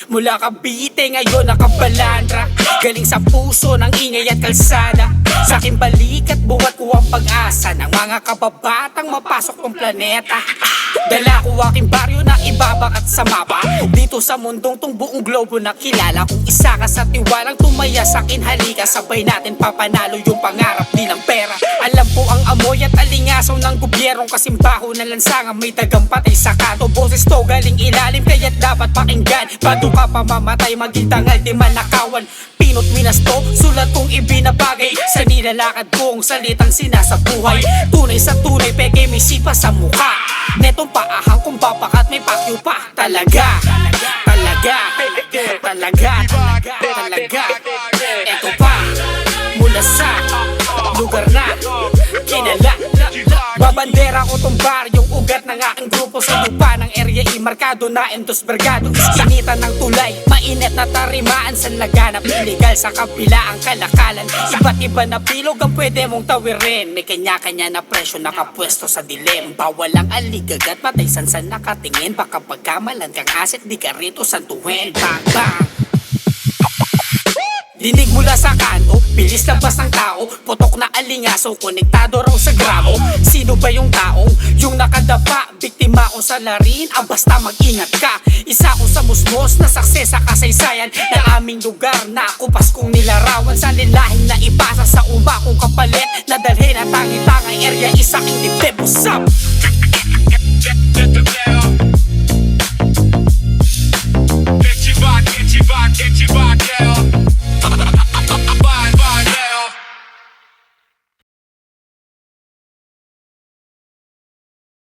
Mula Cavite ngayon nakabalandra, galing sa puso ng ingay at kalsada. Sa aking balikat buhat ko ang pag-asa ng mga kababatang mapasok ng planeta. Dala ko aking baryo na ibabakat sa mapa, dito sa mundong tong buong globo na kilala. Kung isa ka sa tiwalang tumaya sa akin, halika sabay natin papanalo yung pangarap nilang pera. Alam po ang amoy at alingasaw ng gobyernong kasimbaho na lansangan may tagampatay sa kanto. Boses to galing ilalim kaya't dapat pakinggan, bago ka pamamatay maging tangal di manakawan. Pinot minasto, sulat kong ibinabagay sa nilalakad kong salitang sinasabuhay. Tunay sa tunay, peke may sipa sa mukha. Netong paahang kung babakat may pakyo pa. Talaga, talaga, talaga, talaga. Eto pa, mula sa lugar na kinala. Babandera ko tong baryong ugat ng aking grupo. Sa lupa ng area markado na endos bergado. Iskinitan ng tulay, mainit na tarimaan sa laganap. Illegal sa kabila ang kalakalan. Iba't iba na bilog ang pwede mong tawirin. May kanya-kanya na presyo nakapwesto sa dilim. Bawal ang aligagat, patay sansan nakatingin. Baka pagkamalan kang aset, di ka rito santuhin. Bang bang, dinig mula sa kanto, bilis labas ng tao. Putok na alingaso, konektado raw sa gramo. Sino ba yung taong yung nakadapa? Biktima o salarin? Basta mag-ingat ka. Isa ko sa musmos na sakses sa kasaysayan ng aming lugar na kupas kong nilarawan. Sa lilahing na ipasa sa uma kong kapalit na dalhin at tangi-tangang area isaking dibdib. What's up?